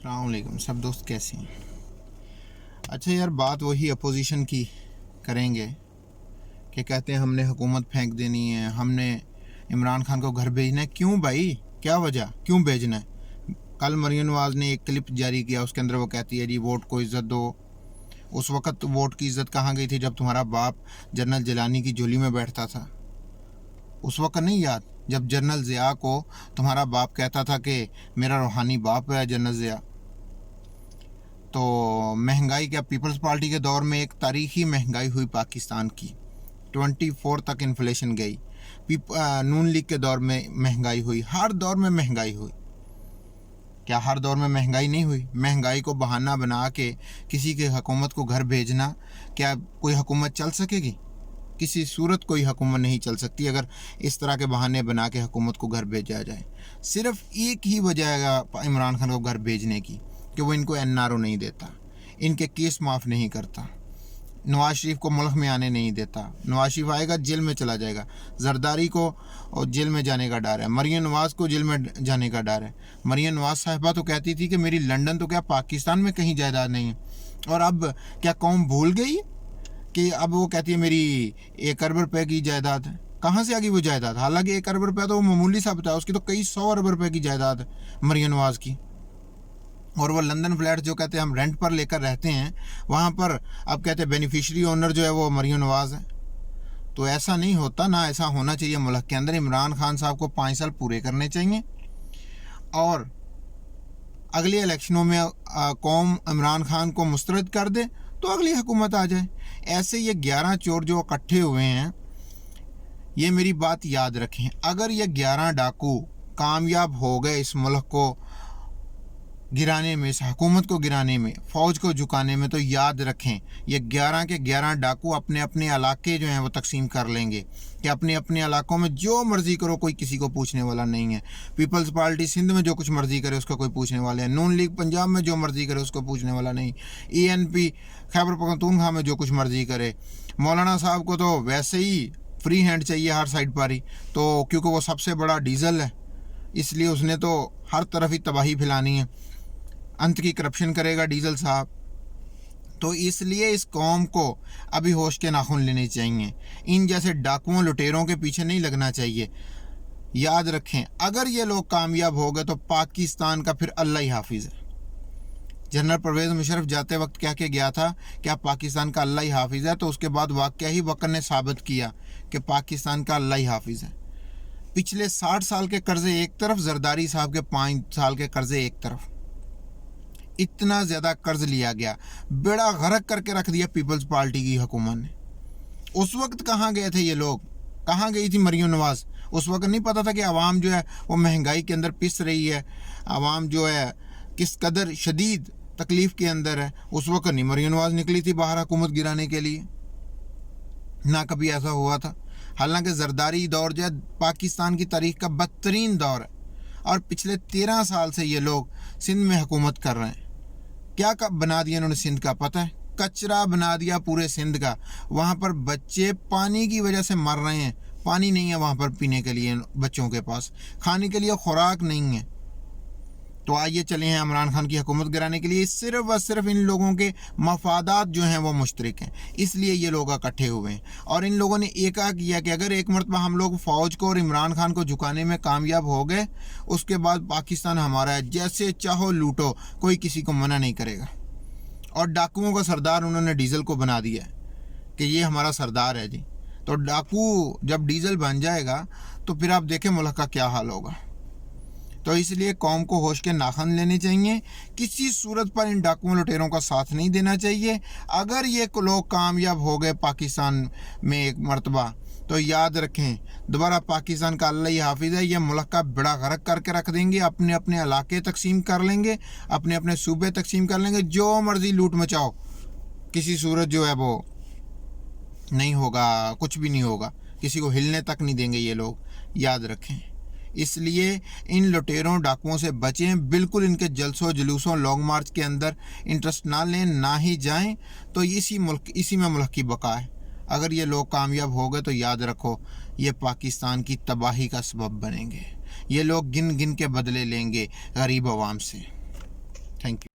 अस्सलाम वालेकुम सब दोस्त कैसे हैं। अच्छा यार, बात वही अपोजिशन की करेंगे कि कहते हैं हमने हुकूमत फेंक देनी है, हमने इमरान खान को घर भेजना है। क्यों भाई, क्या वजह, क्यों भेजना है? कल मरियम नवाज़ ने एक क्लिप जारी किया, उसके अंदर वो कहती है जी वोट को इज़्ज़त दो। उस वक़्त वोट की इज़्ज़त कहाँ गई थी जब तुम्हारा बाप जनरल जिलानी की झोली में बैठता था? उस वक़्त नहीं याद जब जनरल ज़िया को तुम्हारा बाप कहता था कि मेरा रूहानी बाप है जनरल ज़िया? तो महंगाई क्या पीपल्स पार्टी के दौर में एक तारीखी महंगाई हुई पाकिस्तान की, 24 तक इन्फ्लेशन गई। नून लीग के दौर में महंगाई हुई, हर दौर में महंगाई हुई। क्या हर दौर में महंगाई नहीं हुई? महंगाई को बहाना बना के किसी की हुकूमत को घर भेजना, क्या कोई हुकूमत चल सकेगी? किसी सूरत कोई हुकूमत नहीं चल सकती अगर इस तरह के बहाने बना के हुकूमत को घर भेजा जाए। सिर्फ एक ही वजह है इमरान खान को घर भेजने की कि वो इनको NRO नहीं देता, इनके केस माफ़ नहीं करता, नवाज शरीफ को मुल्क में आने नहीं देता। नवाज शरीफ आएगा जेल में चला जाएगा। जरदारी को और जेल में जाने का डर है, मरियम नवाज़ को जेल में जाने का डर है। मरियम नवाज़ साहिबा तो कहती थी कि मेरी लंदन तो क्या पाकिस्तान में कहीं जायदाद नहीं है, और अब क्या कौम भूल गई कि अब वो कहती है मेरी 1 अरब रुपए की जायदाद है? कहाँ से आ गई वो जायदाद? हालांकि 1 अरब रुपया तो वो मामूली सा बता, उसकी तो कई 100 अरब रुपए की जायदाद है मरियम नवाज़ की। और वो लंदन फ्लैट जो कहते हैं हम रेंट पर लेकर रहते हैं, वहाँ पर अब कहते हैं बेनिफिशरी ओनर जो है वो मरियम नवाज़ है। तो ऐसा नहीं होता ना, ऐसा होना चाहिए मुल्क के अंदर। इमरान खान साहब को 5 साल पूरे करने चाहिए और अगले इलेक्शनों में कौम इमरान खान को मुस्तरद कर दे तो अगली हुकूमत आ जाए। ऐसे ये 11 चोर जो इकट्ठे हुए हैं, ये मेरी बात याद रखें, अगर ये 11 डाकू कामयाब हो गए इस मुल्क को गिराने में, इस हुकूमत को गिराने में, फ़ौज को झुकाने में, तो याद रखें ये 11 के 11 डाकू अपने अपने इलाके जो हैं वो तकसीम कर लेंगे कि अपने अपने इलाकों में जो मर्ज़ी करो, कोई किसी को पूछने वाला नहीं है। पीपल्स पार्टी सिंध में जो कुछ मर्ज़ी करे उसको कोई पूछने वाला है, नून लीग पंजाब में जो मर्ज़ी करे उसको पूछने वाला नहीं, ENP खैबर पख्तूनख्वा में जो कुछ मर्ज़ी करे। मौलाना साहब को तो वैसे ही फ्री हैंड चाहिए हर साइड पर ही, तो क्योंकि वो सबसे बड़ा डीजल है इसलिए उसने तो हर तरफ ही तबाही फैलानी है। अंत की करप्शन करेगा डीजल साहब। तो इसलिए इस कौम को अभी होश के नाखून लेने चाहिए, इन जैसे डाकुओं लुटेरों के पीछे नहीं लगना चाहिए। याद रखें अगर ये लोग कामयाब हो गए तो पाकिस्तान का फिर अल्लाह ही हाफिज़ है। जनरल परवेज़ मुशर्रफ जाते वक्त कह के गया था कि आप पाकिस्तान का अल्लाह ही हाफिज़ है, तो उसके बाद वाक़या ही वक्त ने साबित किया कि पाकिस्तान का अल्लाह ही हाफिज़ है। पिछले 60 साल के कर्ज़े एक तरफ, जरदारी साहब के 5 साल के कर्ज़े एक तरफ, इतना ज़्यादा कर्ज लिया गया, बेड़ा गर्क करके रख दिया पीपल्स पार्टी की हुकूमत ने। उस वक्त कहाँ गए थे ये लोग, कहाँ गई थी मरियम नवाज़? उस वक्त नहीं पता था कि आवाम जो है वो महंगाई के अंदर पिस रही है, आवाम जो है किस कदर शदीद तकलीफ़ के अंदर है। उस वक्त नहीं मरियम नवाज़ निकली थी बाहर हुकूमत गिराने के लिए, ना कभी ऐसा हुआ था। हालांकि जरदारी दौर जो है पाकिस्तान की तारीख का बदतरीन दौर है, और पिछले 13 साल से ये लोग सिंध में हुकूमत कर रहे हैं। क्या बना दिया इन्होंने सिंध का, पता है? कचरा बना दिया पूरे सिंध का। वहाँ पर बच्चे पानी की वजह से मर रहे हैं, पानी नहीं है वहाँ पर पीने के लिए, बच्चों के पास खाने के लिए खुराक नहीं है। तो आइए चले हैं इमरान खान की हुकूमत गिराने के लिए। सिर्फ व सिर्फ इन लोगों के मफादात जो हैं वो मुश्तरक हैं, इसलिए ये लोग इकट्ठे हुए हैं। और इन लोगों ने एक किया कि अगर एक मरतबा हम लोग फ़ौज को और इमरान खान को झुकाने में कामयाब हो गए, उसके बाद पाकिस्तान हमारा है, जैसे चाहो लूटो, कोई किसी को मना नहीं करेगा। और डाकुओं का सरदार उन्होंने डीजल को बना दिया है कि ये हमारा सरदार है जी। तो डाकू जब डीजल बन जाएगा तो फिर आप देखें मुल्क का क्या हाल होगा। तो इसलिए कौम को होश के नाखन लेने चाहिए, किसी सूरत पर इन डाकुओं लुटेरों का साथ नहीं देना चाहिए। अगर ये लोग कामयाब हो गए पाकिस्तान में एक मरतबा, तो याद रखें दोबारा पाकिस्तान का अल्लाह ही हाफिज़ है। ये मुल्क का बेड़ा गर्क करके रख देंगे, अपने अपने इलाके तकसीम कर लेंगे, अपने अपने सूबे तकसीम कर लेंगे, जो मर्ज़ी लूट मचाओ, किसी सूरत जो है वो नहीं होगा, कुछ भी नहीं होगा, किसी को हिलने तक नहीं देंगे ये लोग, याद रखें। इसलिए इन लुटेरों डाकुओं से बचें, बिल्कुल इनके जलसों जुलूसों लॉन्ग मार्च के अंदर इंटरेस्ट ना लें, ना ही जाएं। तो इसी में मुल्क की बका है। अगर ये लोग कामयाब हो गए तो याद रखो ये पाकिस्तान की तबाही का सबब बनेंगे। ये लोग गिन गिन के बदले लेंगे गरीब आवाम से। Thank you.